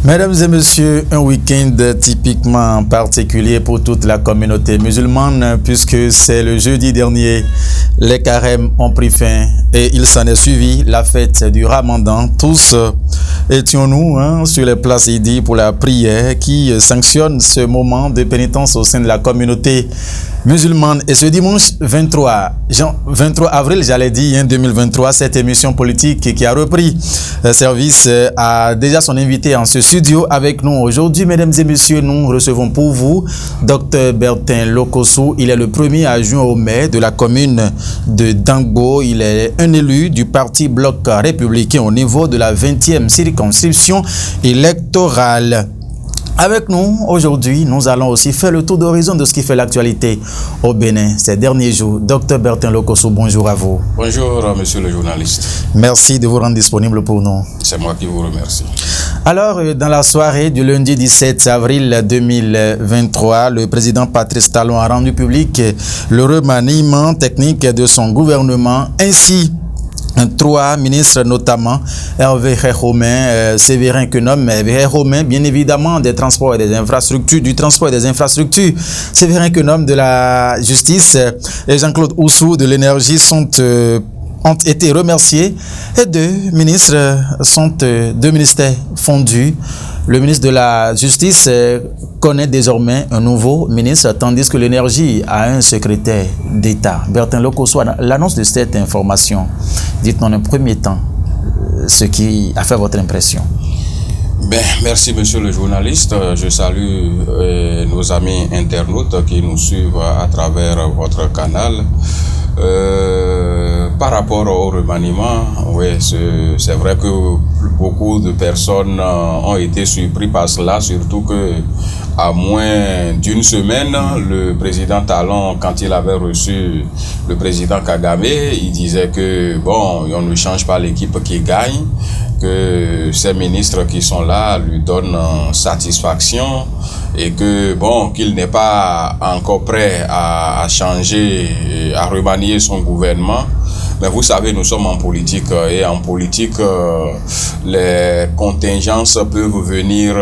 Mesdames et messieurs, un week-end typiquement particulier pour toute la communauté musulmane puisque c'est le jeudi dernier, les carêmes ont pris fin et il s'en est suivi la fête du Ramadan. Tous étions-nous sur les places Idi pour la prière qui sanctionne ce moment de pénitence au sein de la communauté musulmane. Et ce dimanche 23 avril, 2023, cette émission politique qui a repris service a déjà son invité en ce studio avec nous aujourd'hui. Mesdames et messieurs, nous recevons pour vous Dr Bertin Lokosso. Il est le premier adjoint au maire de la commune de Dangbo. Il est un élu du parti Bloc républicain au niveau de la 20e circonscription électorale. Avec nous, aujourd'hui, nous allons aussi faire le tour d'horizon de ce qui fait l'actualité au Bénin ces derniers jours. Dr Bertin Lokosso, bonjour à vous. Bonjour, monsieur le journaliste. Merci de vous rendre disponible pour nous. C'est moi qui vous remercie. Alors, dans la soirée du lundi 17 avril 2023, le président Patrice Talon a rendu public le remaniement technique de son gouvernement, ainsi 3 ministres, notamment Hervé Romain, Séverin Quenom, Hervé Romain, bien évidemment, des transports et des infrastructures, du transport et des infrastructures, Séverin Quenom de la justice et Jean-Claude Oussou de l'énergie ont été remerciés et deux ministères fondus. Le ministre de la Justice connaît désormais un nouveau ministre, tandis que l'énergie a un secrétaire d'État. Bertin Lokosso, l'annonce de cette information, dites-nous en un premier temps ce qui a fait votre impression. Merci monsieur le journaliste. Je salue nos amis internautes qui nous suivent à travers votre canal. Par rapport au remaniement, oui, c'est vrai que beaucoup de personnes ont été surpris par cela, surtout que à moins d'une semaine, le président Talon, quand il avait reçu le président Kagame, il disait que bon, on ne change pas l'équipe qui gagne, que ces ministres qui sont là lui donnent satisfaction et que bon, qu'il n'est pas encore prêt à changer, à remanier son gouvernement. Mais vous savez, nous sommes en politique et en politique, les contingences peuvent venir,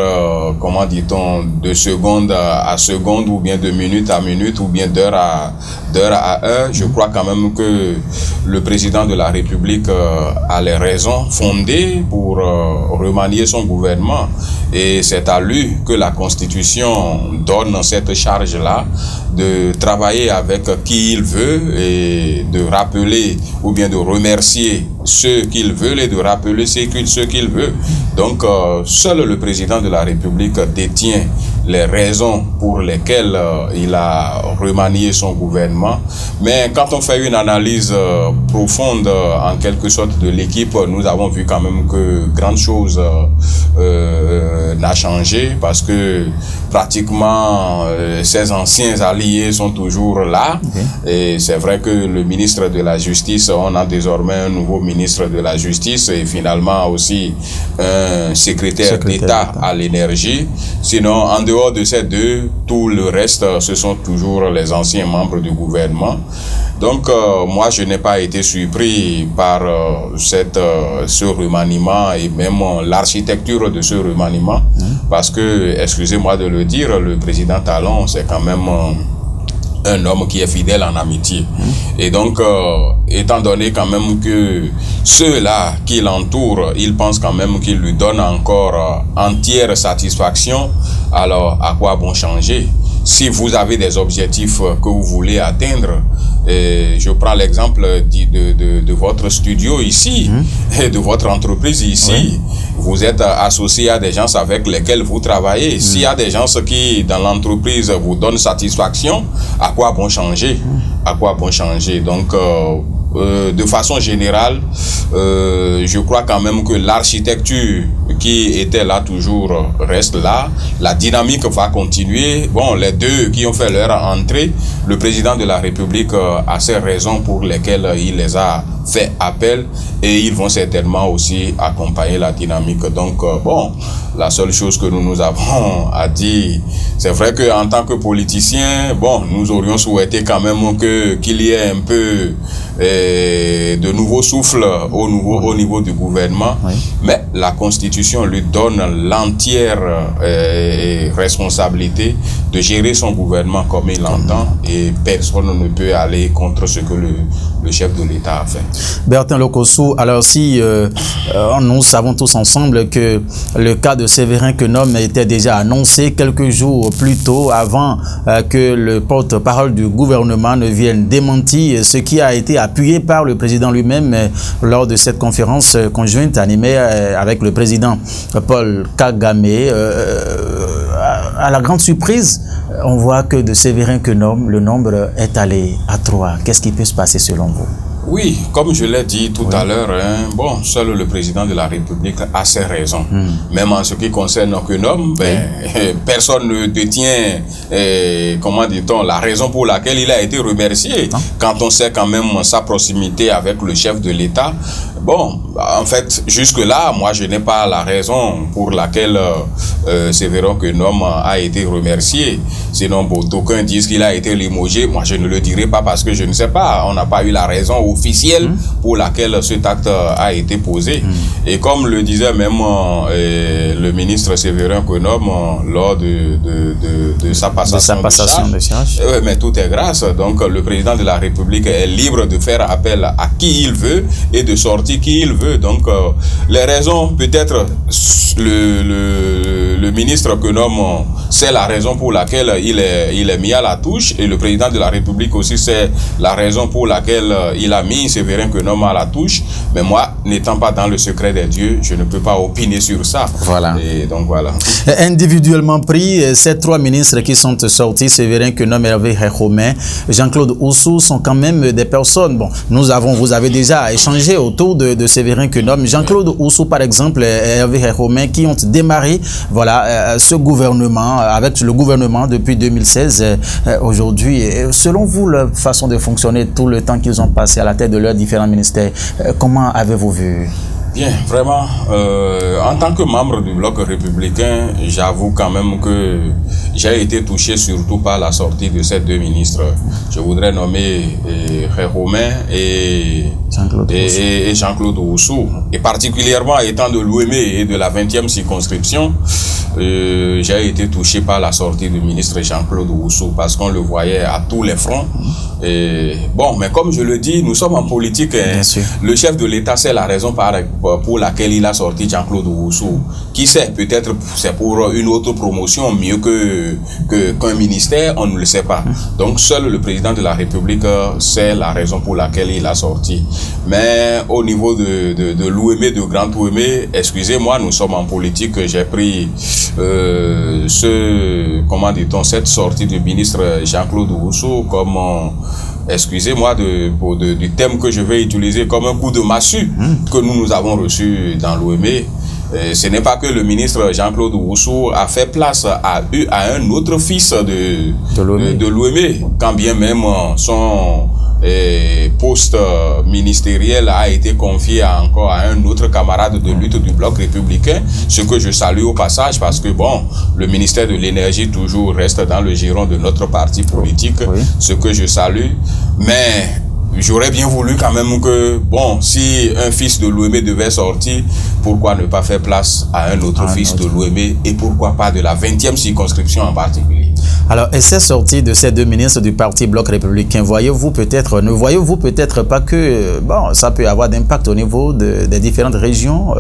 comment dit-on, de seconde à seconde ou bien de minute à minute ou bien d'heure à heure. Je crois quand même que le président de la République a les raisons fondées pour remanier son gouvernement et c'est à lui que la Constitution donne cette charge-là de travailler avec qui il veut et de rappeler ou bien de remercier ceux qu'il veut et de rappeler ceux qu'il veut. Donc, seul le président de la République détient les raisons pour lesquelles il a remanié son gouvernement. Mais quand on fait une analyse profonde, en quelque sorte, de l'équipe, nous avons vu quand même que grande chose n'a changé parce que pratiquement ses anciens alliés sont toujours là. Et c'est vrai que le ministre de la Justice, on a désormais un nouveau ministre de la Justice et finalement aussi un secrétaire d'État à l'énergie. Sinon, en dehors de ces deux, tout le reste, ce sont toujours les anciens membres du gouvernement. Donc, moi, je n'ai pas été surpris par ce remaniement et même l'architecture de ce remaniement parce que, excusez-moi de le dire, le président Talon, c'est quand même un homme qui est fidèle en amitié. Et donc, étant donné quand même que ceux-là qui l'entourent, ils pensent quand même qu'ils lui donnent encore entière satisfaction, alors à quoi bon changer? Si vous avez des objectifs que vous voulez atteindre, je prends l'exemple de votre studio ici, et de votre entreprise ici, vous êtes associé à des gens avec lesquels vous travaillez. S'il y a des gens qui, dans l'entreprise, vous donnent satisfaction, à quoi bon changer? À quoi bon changer? Donc, de façon générale, je crois quand même que l'architecture qui était là toujours reste là. La dynamique va continuer. Bon, les deux qui ont fait leur entrée, le président de la République a ses raisons pour lesquelles il les a fait appel et ils vont certainement aussi accompagner la dynamique. Donc, bon, La seule chose que nous avons à dire, c'est vrai qu'en tant que politiciens, bon, nous aurions souhaité quand même qu'il y ait un peu de nouveau souffle au niveau du gouvernement, oui. Mais la Constitution lui donne l'entière responsabilité de gérer son gouvernement comme il l'entend, et personne ne peut aller contre ce que le chef de l'État a fait. Bertin Lokossou, alors si nous savons tous ensemble que le cas de Séverin Quenome était déjà annoncé quelques jours plus tôt, avant que le porte-parole du gouvernement ne vienne démentir ce qui a été appuyé par le président lui-même lors de cette conférence conjointe animée avec le président Paul Kagame. À la grande surprise, on voit que de Séverin Quenome, le nombre est allé à 3. Qu'est-ce qui peut se passer selon vous? Oui, comme je l'ai dit tout à l'heure, hein, bon, seul le président de la République a ses raisons. Même en ce qui concerne Quenome, personne ne détient, comment dit-on, la raison pour laquelle il a été remercié. Quand on sait quand même sa proximité avec le chef de l'État, bon, en fait, jusque-là, moi, je n'ai pas la raison pour laquelle Séverin Quenome a été remercié. Sinon, bon, d'aucuns disent qu'il a été limogé. Moi, je ne le dirai pas parce que je ne sais pas. On n'a pas eu la raison officielle pour laquelle cet acte a été posé. Et comme le disait même le ministre Séverin Quenome lors de sa passation de charge, mais tout est grâce. Donc, le président de la République est libre de faire appel à qui il veut et de sortir qui il veut. Donc, les raisons, peut-être, le ministre Quenome c'est la raison pour laquelle il est mis à la touche, et le président de la République aussi c'est la raison pour laquelle il a mis Séverin Quenome à la touche. Mais moi, n'étant pas dans le secret des dieux, je ne peux pas opiner sur ça. Voilà. Et donc voilà. Individuellement pris, ces 3 ministres qui sont sortis, Séverin Quenome, Hervé Khékhomé, Jean-Claude Oussou, sont quand même des personnes. Bon, vous avez déjà échangé autour de Séverin Quenome. Jean-Claude Oussou, par exemple, Hervé Khékhomé, qui ont démarré, voilà, ce gouvernement, avec le gouvernement depuis 2016. Aujourd'hui, selon vous, leur façon de fonctionner, tout le temps qu'ils ont passé à la tête de leurs différents ministères, comment avez-vous vu? Bien, vraiment, en tant que membre du bloc républicain, j'avoue quand même que j'ai été touché surtout par la sortie de ces 2 ministres. Je voudrais nommer Khékhomé et Jean-Claude Oussou. Et particulièrement étant de l'Ouémé et de la 20e circonscription, j'ai été touché par la sortie du ministre Jean-Claude Oussou parce qu'on le voyait à tous les fronts. Et bon, mais comme je le dis, nous sommes en politique. Le chef de l'État, c'est la raison pour laquelle il a sorti Jean-Claude Oussou. Qui sait, peut-être c'est pour une autre promotion mieux qu'un ministère, on ne le sait pas. Donc seul le président de la République, c'est la raison pour laquelle il a sorti. Mais au niveau de l'Ouémé, de Grand Ouémé, excusez-moi, nous sommes en politique, j'ai pris cette sortie du ministre Jean-Claude Oussou comme excusez-moi du thème que je vais utiliser, comme un coup de massue que nous avons reçu dans l'Ouémé. Ce n'est pas que le ministre Jean-Claude Oussou a fait place à un autre fils de l'Ouémé, quand bien même son poste ministériel a été confié encore à un autre camarade de lutte du bloc républicain, ce que je salue au passage parce que bon, le ministère de l'énergie toujours reste dans le giron de notre parti politique, ce que je salue, mais j'aurais bien voulu quand même que, bon, si un fils de l'Ouémé devait sortir, pourquoi ne pas faire place à un autre fils de l'Ouémé, et pourquoi pas de la 20e circonscription en particulier. Alors, et ces sorties de ces 2 ministres du Parti Bloc Républicain, ne voyez-vous peut-être pas que bon, ça peut avoir d'impact au niveau des différentes régions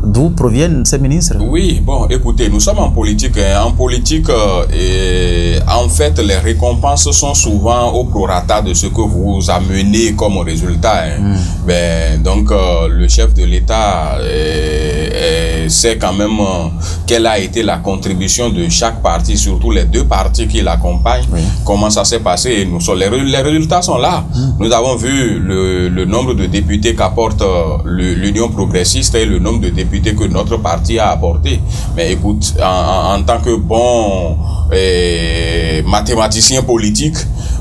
d'où proviennent ces ministres? Oui, bon, écoutez, nous sommes en politique. En politique, en fait, les récompenses sont souvent au prorata de ce que vous amenez comme résultat. Donc, le chef de l'État sait quand même quelle a été la contribution de chaque parti, surtout les 2 partis qui l'accompagnent, comment ça s'est passé. Et les résultats sont là. Nous avons vu le nombre de députés qu'apporte l'Union progressiste et le nombre de députés que notre parti a apporté. Mais écoute, en tant que bon mathématicien politique,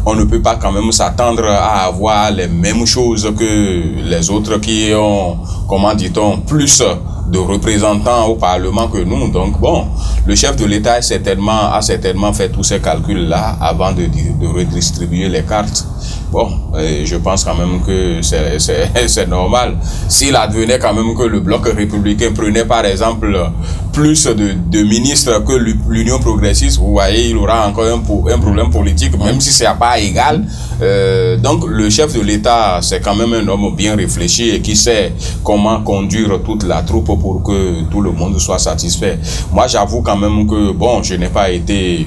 on ne peut pas quand même s'attendre à avoir les mêmes choses que les autres qui ont, comment dit-on, plus de représentants au Parlement que nous. Donc bon, le chef de l'État a certainement fait tous ces calculs-là avant de redistribuer les cartes. Bon, je pense quand même que c'est normal. S'il advenait quand même que le bloc républicain prenait par exemple plus de ministres que l'Union progressiste, vous voyez, il aura encore un problème politique, même si c'est pas égal. Donc le chef de l'État, c'est quand même un homme bien réfléchi et qui sait comment conduire toute la troupe pour que tout le monde soit satisfait. Moi, j'avoue quand même que, bon, je n'ai pas été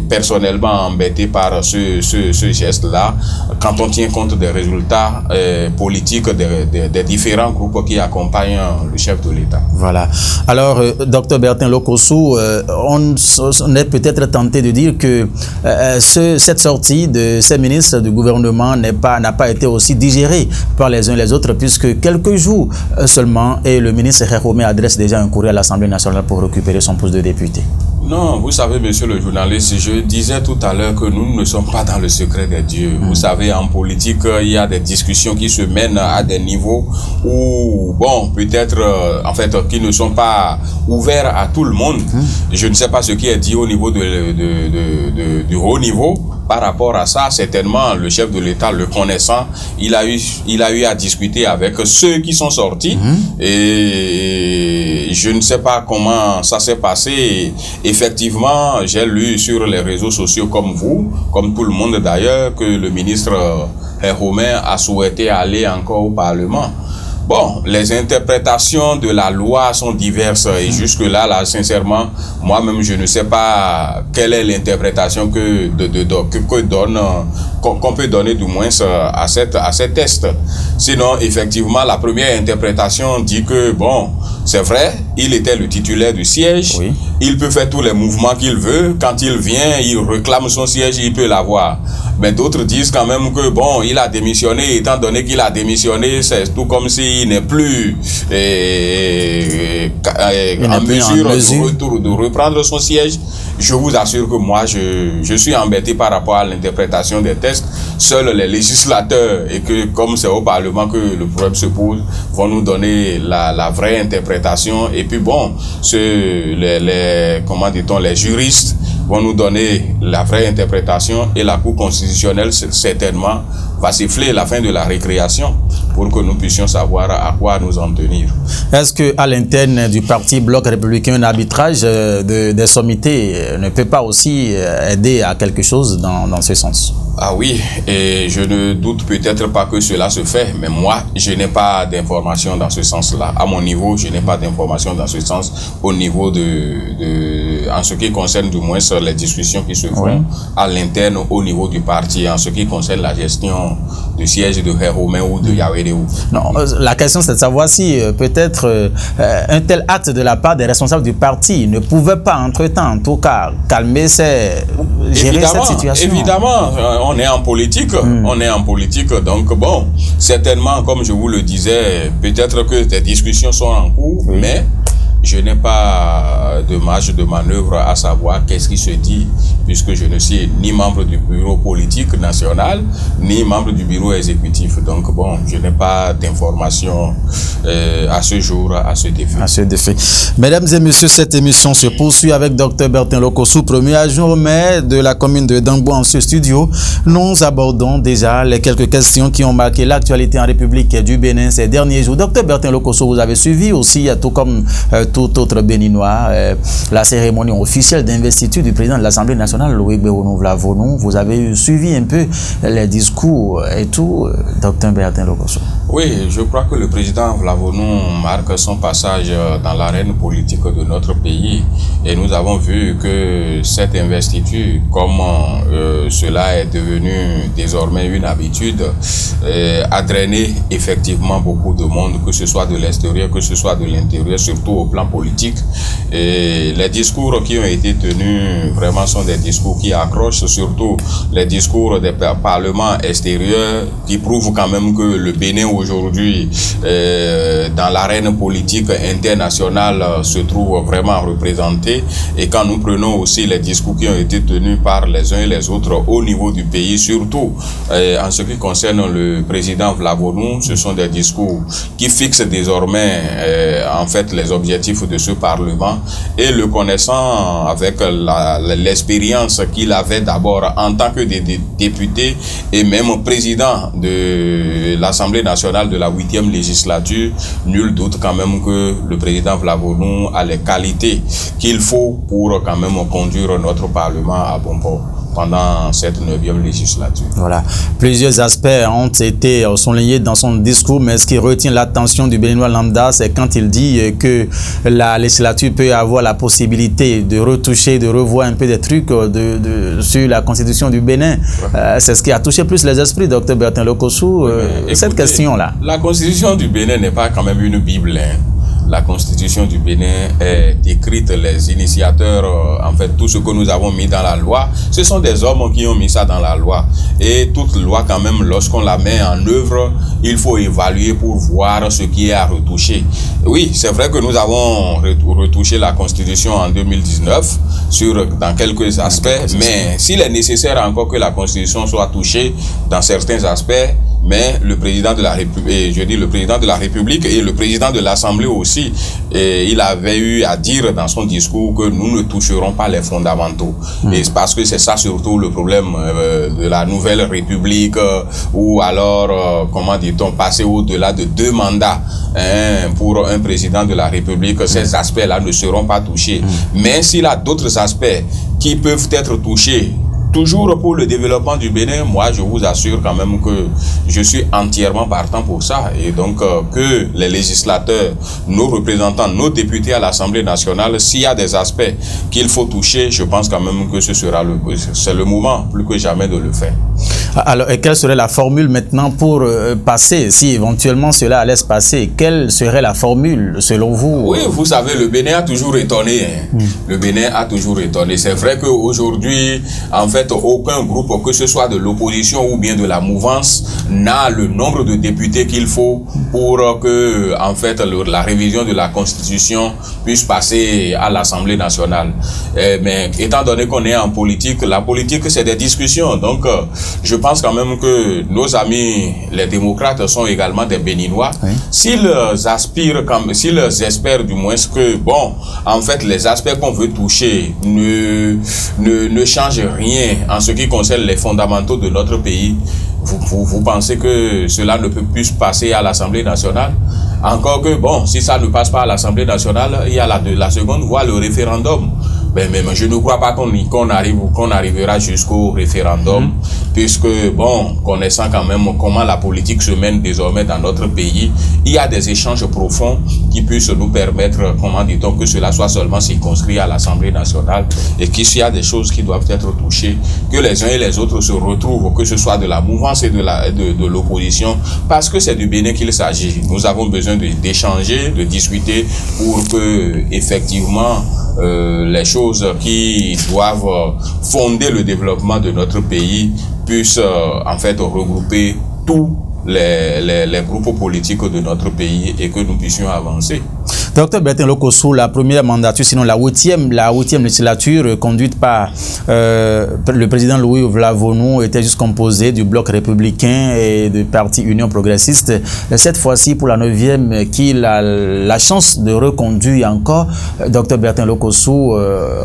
personnellement embêté par ce geste-là, quand on tient compte des résultats politiques des différents groupes qui accompagnent le chef de l'État. Voilà. Alors, Dr Bertin Lokossou, on est peut-être tenté de dire que cette sortie de ces ministres du gouvernement n'a pas été aussi digérée par les uns et les autres, puisque quelques jours seulement, et le ministre Khéroumé adresse déjà un courrier à l'Assemblée nationale pour récupérer son poste de député. Non, vous savez, monsieur le journaliste, je disais tout à l'heure que nous ne sommes pas dans le secret des dieux. Vous savez, en politique, il y a des discussions qui se mènent à des niveaux où, bon, peut-être, en fait, qui ne sont pas ouverts à tout le monde. Je ne sais pas ce qui est dit au niveau du haut niveau. Par rapport à ça, certainement, le chef de l'État, le connaissant, il a eu à discuter avec ceux qui sont sortis. Et je ne sais pas comment ça s'est passé. Effectivement, j'ai lu sur les réseaux sociaux comme vous, comme tout le monde d'ailleurs, que le ministre Khéroumé a souhaité aller encore au Parlement. Bon, les interprétations de la loi sont diverses et jusque-là, sincèrement, moi-même, je ne sais pas quelle est l'interprétation qu'on peut donner du moins à cette test. Sinon, effectivement, la première interprétation dit que, bon, c'est vrai, il était le titulaire du siège, oui. Il peut faire tous les mouvements qu'il veut, quand il vient, il réclame son siège, il peut l'avoir. Mais d'autres disent quand même que, bon, il a démissionné, étant donné qu'il a démissionné, c'est tout comme s'il n'est plus en mesure de reprendre son siège. Je vous assure que moi, je suis embêté par rapport à l'interprétation des textes. Seuls les législateurs, et que comme c'est au Parlement que le problème se pose, vont nous donner la vraie interprétation. Et puis bon, les juristes vont nous donner la vraie interprétation et la Cour constitutionnelle certainement va siffler la fin de la récréation pour que nous puissions savoir à quoi nous en tenir. Est-ce qu'à l'interne du parti Bloc républicain, un arbitrage des sommités ne peut pas aussi aider à quelque chose dans ce sens? Ah oui, et je ne doute peut-être pas que cela se fait, mais moi, je n'ai pas d'informations dans ce sens-là. À mon niveau, je n'ai pas d'informations dans ce sens au niveau en ce qui concerne du moins les discussions qui se font à l'interne au niveau du parti, en ce qui concerne la gestion du siège de Khéroumé ou de Yaoundé. Non, la question c'est de savoir si peut-être un tel acte de la part des responsables du parti ne pouvait pas entre-temps, en tout cas, calmer gérer cette situation. Évidemment, on est en politique, donc bon, certainement, comme je vous le disais, peut-être que des discussions sont en cours, mais je n'ai pas de marge de manœuvre à savoir qu'est-ce qui se dit, puisque je ne suis ni membre du bureau politique national, ni membre du bureau exécutif. Donc bon, je n'ai pas d'informations à ce jour, à ce défi. Mesdames et messieurs, cette émission se poursuit avec Dr Bertin Lokossou, premier adjoint au maire de la commune de Dangbo en ce studio. Nous abordons déjà les quelques questions qui ont marqué l'actualité en République du Bénin ces derniers jours. Dr Bertin Lokossou, vous avez suivi aussi, tout comme tout autre Béninois, la cérémonie officielle d'investiture du président de l'Assemblée nationale, Louis Béounou Vlavonou. Vous avez suivi un peu les discours et tout, Dr Bertin Lokossou. Oui, je crois que le président Vlavonou marque son passage dans l'arène politique de notre pays et nous avons vu que cette investiture, comme cela est devenu désormais une habitude, a drainé effectivement beaucoup de monde, que ce soit de l'extérieur, que ce soit de l'intérieur, surtout au plan politique. Et les discours qui ont été tenus vraiment sont des discours qui accrochent, surtout les discours des parlements extérieurs qui prouvent quand même que le Bénin aujourd'hui dans l'arène politique internationale se trouve vraiment représenté. Et quand nous prenons aussi les discours qui ont été tenus par les uns et les autres au niveau du pays, surtout en ce qui concerne le président Vlavonou, ce sont des discours qui fixent désormais en fait les objectifs de ce Parlement. Et le connaissant avec l'expérience qu'il avait d'abord en tant que député et même président de l'Assemblée nationale de la 8e législature, nul doute quand même que le président Vlavonou a les qualités qu'il faut pour quand même conduire notre Parlement à bon port pendant cette 9e législature. Voilà. Plusieurs aspects ont été soulignés dans son discours, mais ce qui retient l'attention du Béninois lambda, c'est quand il dit que la législature peut avoir la possibilité de retoucher, de revoir un peu des trucs sur la constitution du Bénin. C'est ce qui a touché plus les esprits, Dr Bertin Lokossou, cette question-là. La constitution du Bénin n'est pas quand même une Bible, hein. La constitution du Bénin est décrite, les initiateurs, en fait, tout ce que nous avons mis dans la loi, ce sont des hommes qui ont mis ça dans la loi. Et toute loi, quand même, lorsqu'on la met en œuvre, il faut évaluer pour voir ce qui est à retoucher. Oui, c'est vrai que nous avons retouché la constitution en 2019 dans quelques aspects, mais s'il est nécessaire encore que la constitution soit touchée dans certains aspects, mais le président de la République, je dis le président de la République et le président de l'Assemblée aussi, il avait eu à dire dans son discours que nous ne toucherons pas les fondamentaux. Et c'est parce que c'est ça surtout le problème de la nouvelle République, ou alors, comment dit-on, passer au-delà de 2 mandats pour un président de la République. Ces aspects-là ne seront pas touchés. Mais s'il a d'autres aspects qui peuvent être touchés, toujours pour le développement du Bénin, moi je vous assure quand même que je suis entièrement partant pour ça. Et donc que les législateurs, nos représentants, nos députés à l'Assemblée nationale, s'il y a des aspects qu'il faut toucher, je pense quand même que c'est le moment plus que jamais de le faire. Alors, et quelle serait la formule maintenant pour passer, si éventuellement cela allait se passer, quelle serait la formule selon vous? Oui, vous savez, le Bénin a toujours étonné. Le Bénin a toujours étonné. C'est vrai qu'aujourd'hui, en fait, aucun groupe, que ce soit de l'opposition ou bien de la mouvance, n'a le nombre de députés qu'il faut pour que, en fait, la révision de la Constitution puisse passer à l'Assemblée nationale. Mais étant donné qu'on est en politique, la politique, c'est des discussions. Donc, je pense quand même que nos amis, les démocrates, sont également des Béninois. Oui. S'ils espèrent du moins que, bon, en fait, les aspects qu'on veut toucher ne changent rien en ce qui concerne les fondamentaux de notre pays, vous pensez que cela ne peut plus passer à l'Assemblée nationale? Encore que, bon, si ça ne passe pas à l'Assemblée nationale, il y a la seconde voie, le référendum. Mais je ne crois pas qu'on arrivera jusqu'au référendum, puisque, bon, connaissant quand même comment la politique se mène désormais dans notre pays, il y a des échanges profonds qui puissent nous permettre, comment dit-on, que cela soit seulement circonscrit à l'Assemblée nationale, et qu'il y a des choses qui doivent être touchées, que les uns et les autres se retrouvent, que ce soit de la mouvance et de l'opposition, parce que c'est du Bénin qu'il s'agit. Nous avons besoin d'échanger, de discuter pour que, effectivement, les choses qui doivent fonder le développement de notre pays puissent en fait regrouper tous les groupes politiques de notre pays et que nous puissions avancer. Docteur Bertin Lokossou, la première mandature, sinon la 8e législature conduite par le président Louis Vlavonou était juste composée du bloc républicain et du parti Union progressiste. Cette fois-ci, pour la 9e, qu'il a la chance de reconduire encore, Docteur Bertin Lokossou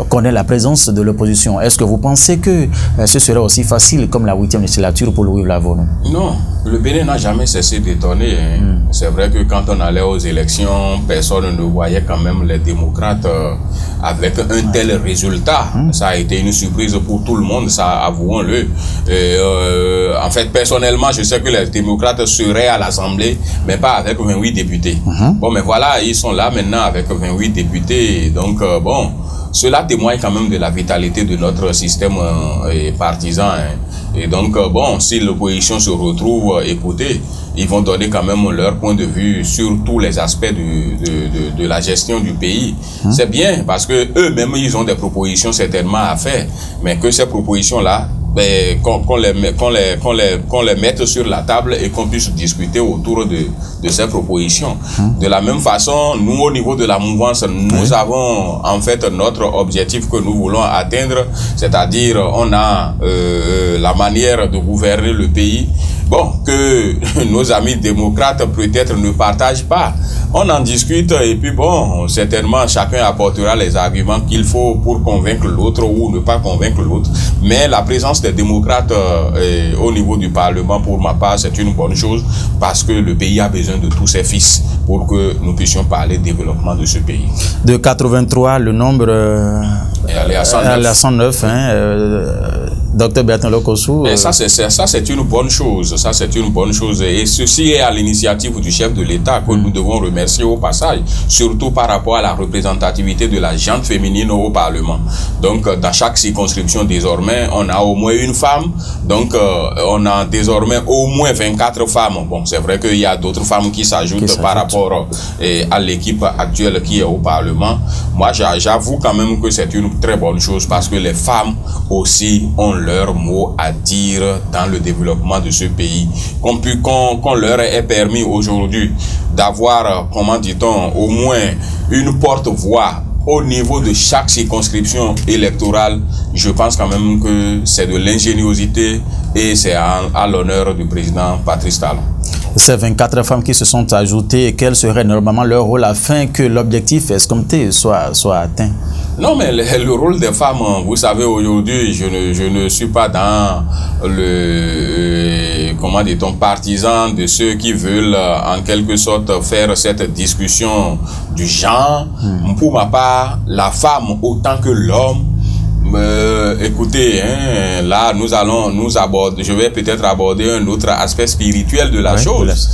connaît la présence de l'opposition. Est-ce que vous pensez que ce serait aussi facile comme la 8e législature pour Louis Vlavonou? Non, le Bénin n'a jamais cessé d'étonner. C'est vrai que quand on allait aux élections, personne ne voyait quand même les démocrates avec un tel résultat. Ça a été une surprise pour tout le monde, ça, avouons-le. En fait, personnellement, je sais que les démocrates seraient à l'Assemblée, mais pas avec 28 députés. Bon, mais voilà, ils sont là maintenant avec 28 députés. Donc, bon, cela témoigne quand même de la vitalité de notre système partisan. Et donc, bon, si l'opposition se retrouve écoutée, ils vont donner quand même leur point de vue sur tous les aspects de la gestion du pays. C'est bien, parce que eux-mêmes, ils ont des propositions certainement à faire, mais que ces propositions-là qu'on les mette sur la table et qu'on puisse discuter autour de ces propositions. De la même façon, nous, au niveau de la mouvance, nous avons en fait notre objectif que nous voulons atteindre, c'est-à-dire on a la manière de gouverner le pays, bon, que nos amis démocrates peut-être ne partagent pas. On en discute et puis bon, certainement chacun apportera les arguments qu'il faut pour convaincre l'autre ou ne pas convaincre l'autre. Mais la présence des démocrates au niveau du Parlement, pour ma part, c'est une bonne chose parce que le pays a besoin de tous ses fils pour que nous puissions parler développement de ce pays. De 83, le nombre est à 109. Docteur Bertin Lokossou. Ça, c'est une bonne chose. Ça, c'est une bonne chose. Et ceci est à l'initiative du chef de l'État que nous devons remercier au passage, surtout par rapport à la représentativité de la gente féminine au Parlement. Donc, dans chaque circonscription, désormais, on a au moins une femme. Donc, on a désormais au moins 24 femmes. Bon, c'est vrai qu'il y a d'autres femmes qui s'ajoutent par rapport à l'équipe actuelle qui est au Parlement. Moi, j'avoue quand même que c'est une très bonne chose parce que les femmes aussi ont leur mot à dire dans le développement de ce pays. Qu'on leur ait permis aujourd'hui d'avoir, comment dit-on, au moins une porte-voix au niveau de chaque circonscription électorale, je pense quand même que c'est de l'ingéniosité et c'est à l'honneur du président Patrice Talon. Ces 24 femmes qui se sont ajoutées, quel serait normalement leur rôle afin que l'objectif escompté soit atteint? Non, mais le rôle des femmes, vous savez, aujourd'hui, je ne suis pas dans comment dit-on, partisan de ceux qui veulent en quelque sorte faire cette discussion du genre. Pour ma part, la femme autant que l'homme, écoutez, là nous aborder, je vais peut-être aborder un autre aspect spirituel de la chose.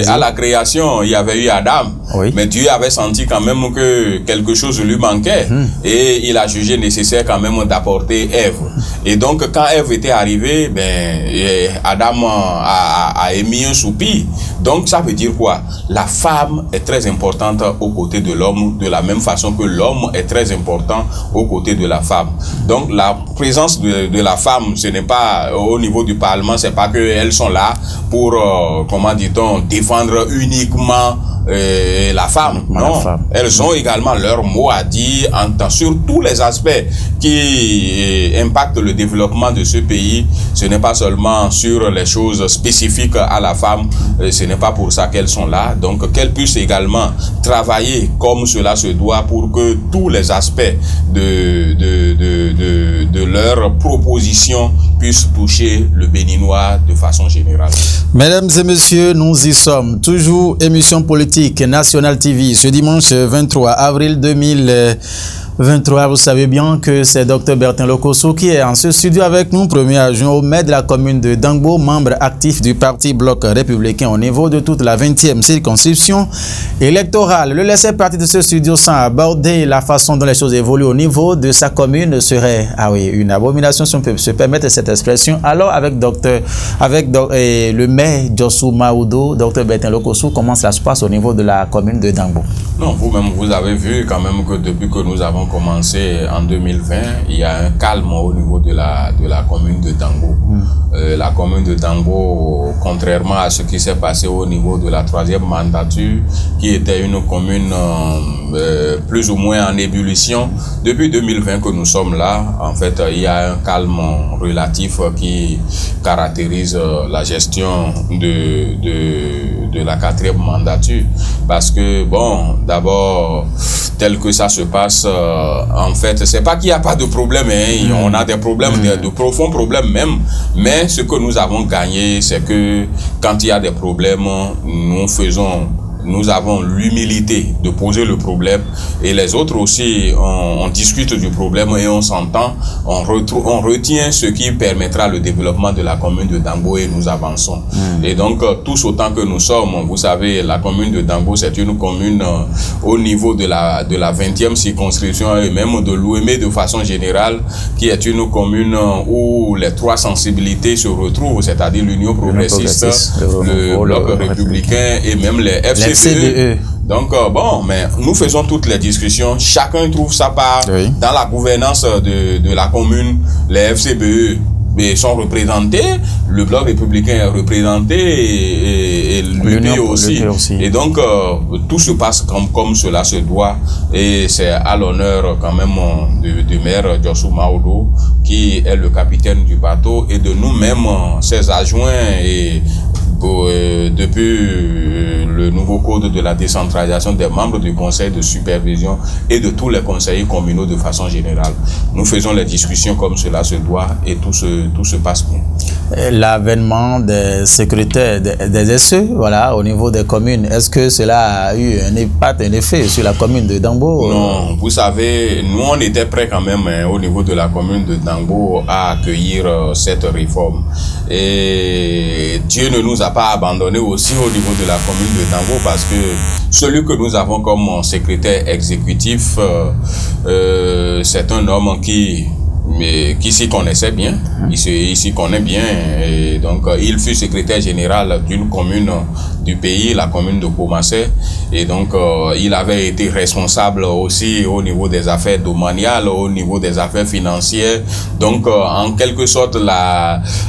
À la création, il y avait eu Adam, mais Dieu avait senti quand même que quelque chose lui manquait et il a jugé nécessaire quand même d'apporter Ève. Et donc quand Ève était arrivée, Adam a émis un soupir. Donc ça veut dire quoi? La femme est très importante aux côtés de l'homme, de la même façon que l'homme est très important aux côtés de la femme. Donc la présence de la femme, ce n'est pas au niveau du Parlement, c'est pas qu'elles sont là pour, comment dit-on, défendre uniquement la femme. Non, elles ont également leur mot à dire sur tous les aspects qui impactent le développement de ce pays. Ce n'est pas seulement sur les choses spécifiques à la femme, ce n'est pas pour ça qu'elles sont là. Donc qu'elles puissent également travailler comme cela se doit pour que tous les aspects de leurs propositions puissent toucher le Béninois de façon générale. Mesdames et messieurs, nous y sommes. Toujours émission politique National TV ce dimanche 23 avril 2023. Vous savez bien que c'est Dr Bertin Lokossou qui est en ce studio avec nous, premier adjoint au maire de la commune de Dangbo, membre actif du parti Bloc républicain au niveau de toute la 20e circonscription électorale. Le laisser partir de ce studio sans aborder la façon dont les choses évoluent au niveau de sa commune serait une abomination, si on peut se permettre cette expression. Alors avec le maire Jossou Maoudou, Dr Bertin Lokossou, comment ça se passe au niveau de la commune de Dangbo? Non, vous-même, vous avez vu quand même que depuis que nous avons commencé en 2020, il y a un calme au niveau de la commune de Dangbo. La commune de Dangbo, contrairement à ce qui s'est passé au niveau de la 3e mandature, qui était une commune plus ou moins en ébullition, depuis 2020 que nous sommes là, en fait, il y a un calme relatif qui caractérise la gestion de la 4e mandature. Parce que, bon, d'abord, tel que ça se passe, en fait, c'est pas qu'il n'y a pas de problème, on a des problèmes, de profonds problèmes même, mais ce que nous avons gagné, c'est que quand il y a des problèmes, nous avons l'humilité de poser le problème et les autres aussi, on discute du problème et on s'entend, on retient ce qui permettra le développement de la commune de Dangbo et nous avançons. Et donc, tous autant que nous sommes, vous savez, la commune de Dangbo, c'est une commune au niveau de la 20e circonscription et même de l'Ouémé de façon générale, qui est une commune où les trois sensibilités se retrouvent, c'est-à-dire l'Union progressiste, le Bloc républicain et même les FCBE. Donc, bon, mais nous faisons toutes les discussions. Chacun trouve sa part dans la gouvernance de la commune. Les FCBE sont représentés, le bloc républicain est représenté et l'UP aussi. Et donc, tout se passe comme cela se doit. Et c'est à l'honneur quand même du maire Diossou Maodo, qui est le capitaine du bateau, et de nous-mêmes, ses adjoints, et depuis le nouveau code de la décentralisation des membres du conseil de supervision et de tous les conseillers communaux de façon générale. Nous faisons les discussions comme cela se doit et tout se passe bien. L'avènement des secrétaires des SE, voilà, au niveau des communes, est-ce que cela a eu un impact, un effet sur la commune de Dangbo? Non, vous savez, nous on était prêts quand même au niveau de la commune de Dangbo à accueillir cette réforme. Et Dieu ne nous a pas abandonnés aussi au niveau de la commune de Dangbo, parce que celui que nous avons comme secrétaire exécutif, c'est un homme qui s'y connaissait bien, il s'y connaît bien, et donc il fut secrétaire général d'une commune du pays, la commune de Komassé, et donc il avait été responsable aussi au niveau des affaires domaniales, au niveau des affaires financières, donc en quelque sorte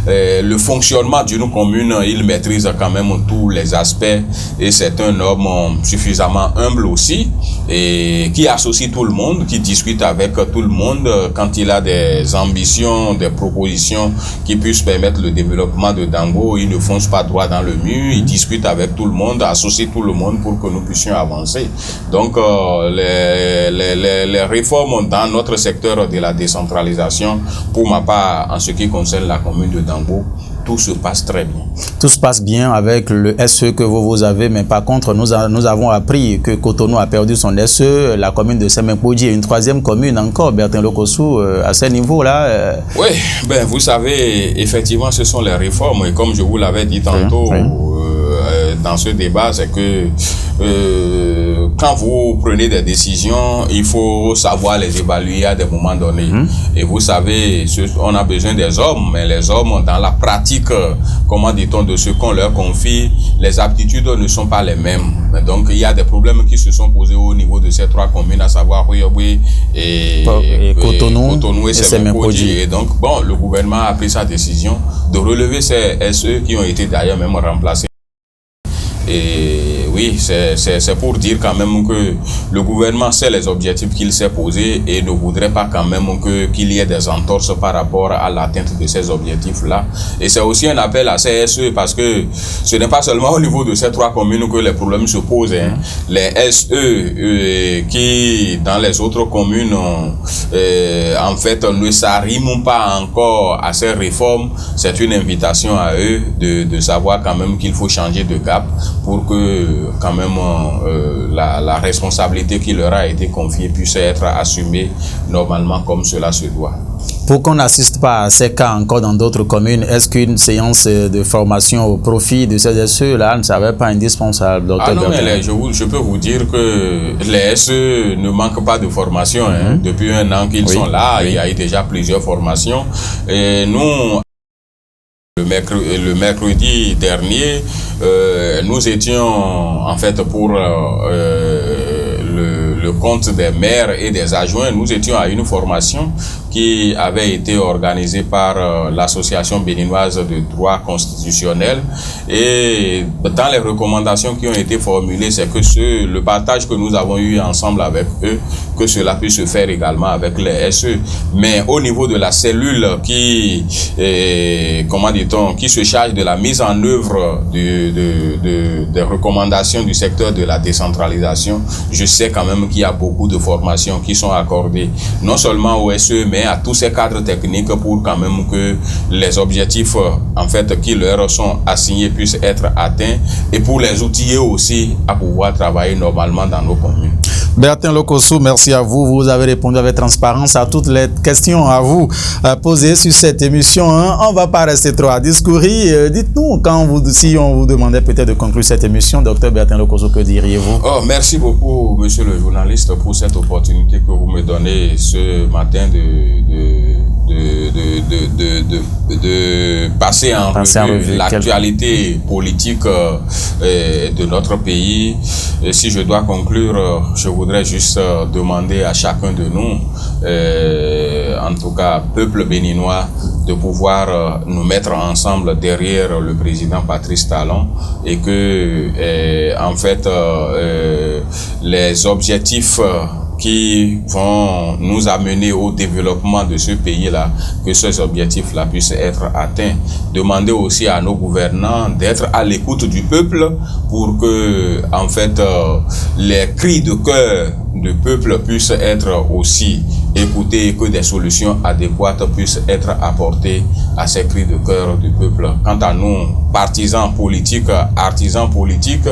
le fonctionnement d'une commune, il maîtrise quand même tous les aspects, et c'est un homme suffisamment humble aussi, et qui associe tout le monde, qui discute avec tout le monde quand il a des ambitions, des propositions qui puissent permettre le développement de Dangbo. Il ne fonce pas droit dans le mur, il discute avec tout le monde, associe tout le monde pour que nous puissions avancer. Donc les réformes dans notre secteur de la décentralisation, pour ma part, en ce qui concerne la commune de Dangbo, tout se passe très bien. Tout se passe bien avec le SE que vous avez, mais par contre, nous avons appris que Cotonou a perdu son SE, la commune de Semenkoji et une troisième commune encore, Bertin Lokossou, à ce niveau-là. Oui, ben, vous savez, effectivement, ce sont les réformes, et comme je vous l'avais dit tantôt, dans ce débat, c'est que quand vous prenez des décisions, il faut savoir les évaluer à des moments donnés. Et vous savez, on a besoin des hommes, mais les hommes, dans la pratique, comment dit-on, de ce qu'on leur confie, les aptitudes ne sont pas les mêmes. Donc, il y a des problèmes qui se sont posés au niveau de ces trois communes, à savoir Ruyoboui et Cotonou et Semenkoji. Et donc, bon, le gouvernement a pris sa décision de relever ces SE qui ont été d'ailleurs même remplacés. Et oui, c'est pour dire quand même que le gouvernement sait les objectifs qu'il s'est posés et ne voudrait pas quand même qu'il y ait des entorses par rapport à l'atteinte de ces objectifs-là. Et c'est aussi un appel à ces SE, parce que ce n'est pas seulement au niveau de ces trois communes que les problèmes se posent. Les SE qui, dans les autres communes, en fait, ne s'arriment pas encore à ces réformes, c'est une invitation à eux de savoir quand même qu'il faut changer de cap, pour que quand même la responsabilité qui leur a été confiée puisse être assumée normalement comme cela se doit. Pour qu'on n'assiste pas à ces cas encore dans d'autres communes, est-ce qu'une séance de formation au profit de ces SE-là ne serait pas indispensable, docteur? Ah non, mais je peux vous dire que les SE ne manquent pas de formation. Depuis un an qu'ils sont là, il y a eu déjà plusieurs formations. Et nous, le mercredi dernier, nous étions en fait pour le compte des maires et des adjoints, nous étions à une formation qui avait été organisée par l'association béninoise de droit constitutionnel, et dans les recommandations qui ont été formulées, c'est que le partage que nous avons eu ensemble avec eux, que cela puisse se faire également avec les SE. Mais au niveau de la cellule qui se charge de la mise en œuvre des recommandations du secteur de la décentralisation, je sais quand même qu'il y a beaucoup de formations qui sont accordées, non seulement aux SE, mais à tous ces cadres techniques, pour quand même que les objectifs en fait qui leur sont assignés puissent être atteints, et pour les outiller aussi à pouvoir travailler normalement dans nos communes. Bertin Lokossou, merci à vous. Vous avez répondu avec transparence à toutes les questions à vous posées sur cette émission. On ne va pas rester trop à discourir. Dites-nous, si on vous demandait peut-être de conclure cette émission, docteur Bertin Lokossou, que diriez-vous? Merci beaucoup, monsieur le journaliste, pour cette opportunité que vous me donnez ce matin de passer en revue l'actualité politique de notre pays. Et si je dois conclure, je voudrais juste demander à chacun de nous en tout cas, peuple béninois, de pouvoir nous mettre ensemble derrière le président Patrice Talon et que, en fait, les objectifs qui vont nous amener au développement de ce pays-là, que ces objectifs-là puissent être atteints. Demander aussi à nos gouvernants d'être à l'écoute du peuple pour que, en fait, les cris de cœur du peuple puissent être aussi écoutés et que des solutions adéquates puissent être apportées à ces cris de cœur du peuple. Quant à nous, partisans politiques, artisans politiques,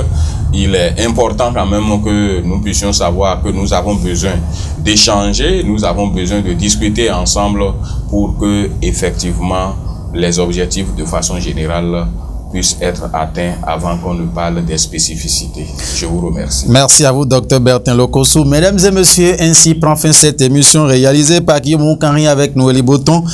il est important quand même que nous puissions savoir que nous avons besoin d'échanger, nous avons besoin de discuter ensemble pour que, effectivement, les objectifs de façon générale puissent être atteints avant qu'on ne parle des spécificités. Je vous remercie. Merci à vous, Dr Bertin Lokosso. Mesdames et messieurs, ainsi prend fin cette émission réalisée par Guillaume Kanri avec Noélie Boton.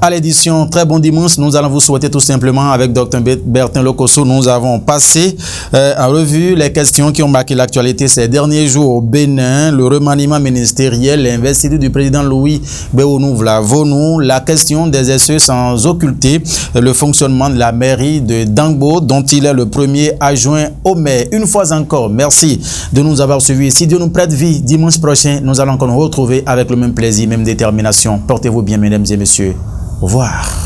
À l'édition, très bon dimanche. Nous allons vous souhaiter tout simplement avec Dr Bertin Lokosso. Nous avons passé en revue les questions qui ont marqué l'actualité ces derniers jours au Bénin, le remaniement ministériel, l'investiture du président Louis Béounou Vlavonou, la question des SE sans occulter le fonctionnement de la mairie de Dangbo, dont il est le premier adjoint au maire. Une fois encore, merci de nous avoir suivis. Si Dieu nous prête vie, dimanche prochain, nous allons encore nous retrouver avec le même plaisir, même détermination. Portez-vous bien, mesdames et messieurs. Au revoir.